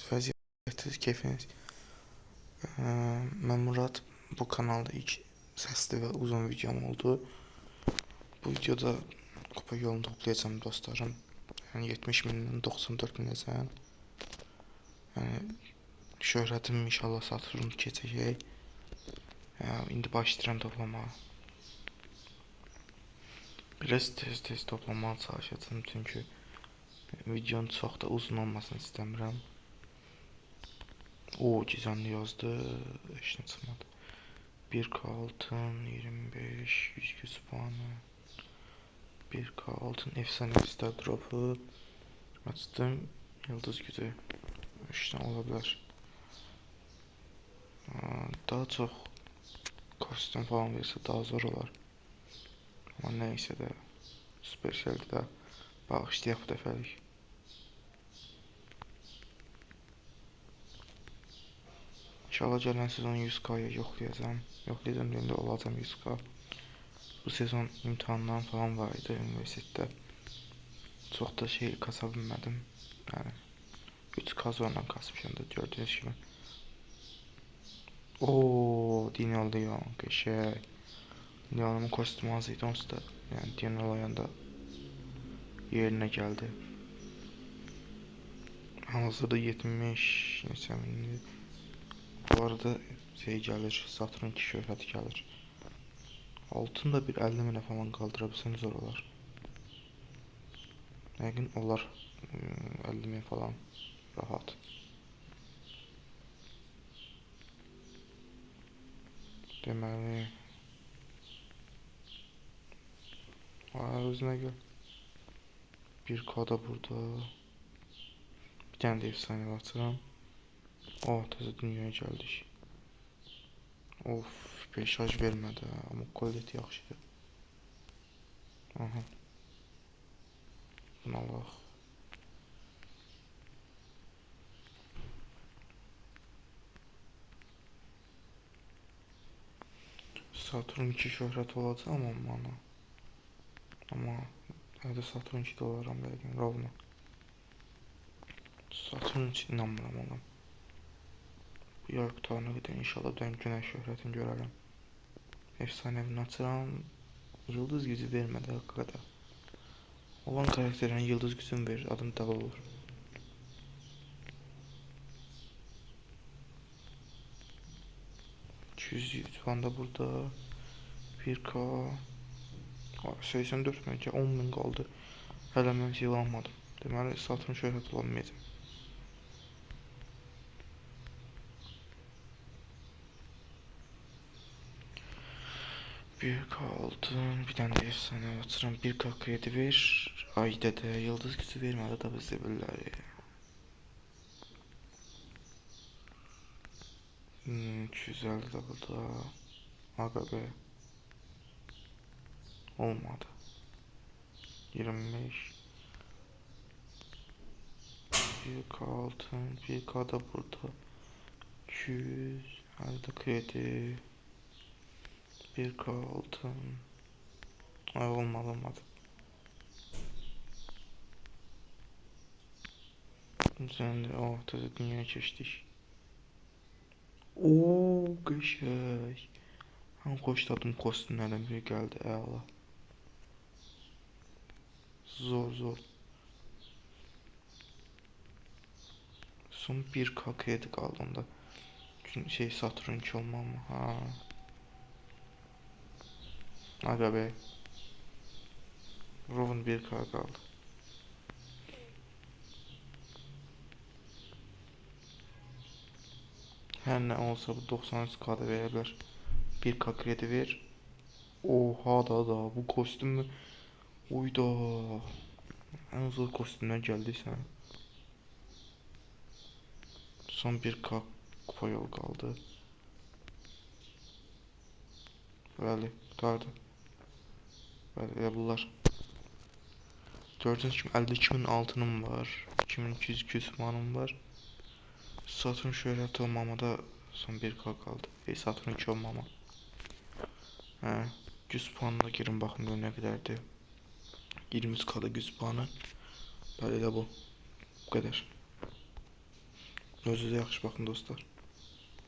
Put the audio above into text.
vəziyyətiniz, keyfiniz. Mən Murad. Bu kanalda ilk səsli və uzun videom oldu. Bu videoda kupa yolunu toplayacağım dostlarım. Yəni 70.000-dən 94.000-əcən. Yəni şöhrətim inşallah Saturn keçəcək. İndi başlayıram toplamağa. Biraz tez toplamağa çalışacağım çünki videonun çox da uzun olmasını istəmirəm. Gizemli yazdı. Heç nə çıxmadı. 1K altın, 25, 100 güc puanı. 1K altın, efsane star dropu. Açdım. Yıldız gücü. İşte olabilir. Daha çox kostüm falan versə daha zor olar. Amma neysə də Supercell'də də bağışlayaq bu dəfəlik. İnşallah gələn sezon 100K'ya yoxlayacağım deyəndə olacağım 100K. Bu sezon imtahanlarım falan var idi universitetdə. Çox da şey kasa bilmədim. Yəni 3K zorla kasmışam da gördüyünüz kimi. Daniel Leon qəşəng. Leon'un kostümü az idi onsuz da. Yəni Daniel Leon da yerinə gəldi. Hazırda 70 neçə minli. Bu arada şey gəlir, Saturn 2 şöhrəti gəlir. Altın da bir 50 minə falan qaldıra bilsəm zor olar. Yəqin olar 50 min falan rahat. Deməli özünə gəl. 1K da burada. Bir tane de efsane açıram. Təzə dünyaya gəldik. 5 vermədi amma quality yaxşıdır. Bunu alaq. Saturn 2 şöhrət olacaq amma hələ Saturn 2 olaram yəqin rovna. Saturn 3 inanmıram ona. Bu yay qutarına qədər inşallah bir günəş şöhrətini görərəm. Efsanevini açıram. Yıldız gücü vermədi haqqı qədər. Olan karakterin yıldız gücünü verir, adım dəli olur. Şu anda burada 1K 84 min, 10 min qaldı. Hələ mən şey almadım. Deməli Saturn şöhrət olamayacaq. Bir altın, bir tane de efsane açıram. 1K kredi ver. Ay dədə, yıldız gücü vermədi da biz zibilləri. 250 da burada. Aga be. Olmadı. 25. 1K altın, 1K da burada. 200. Hadi kredi. 1K altın. Ay olmadı. Şimdi təzə dünyaya keçdik. Qəşəng. Ən xoşladığım kostümlərdən biri gəldi, əla. Zor. Son 1K kredi qaldı onda. Şey Saturn 2 olmam mı? Aga be. Rovun 1K qaldı. Hər nə olsa bu 93K'da verə bilər. 1K kredi ver. Oha da bu kostümü. Uyda. Ən zor kostümlər gəldi sən. Son 1K kupa yol qaldı. Bəli, qutardı. Bəli, bunlar. Gördüğünüz gibi 52.000 altınım var. 2200 küsmanım var. Saturn şöhrət olmamada son 1K qaldı. Saturn 2 olmama. Güc puanına girin baxın gör nə qədərdir. 23K'da güc puanı. Bəli də bu. Bu qədər. Özünüzə yaxşı baxın dostlar.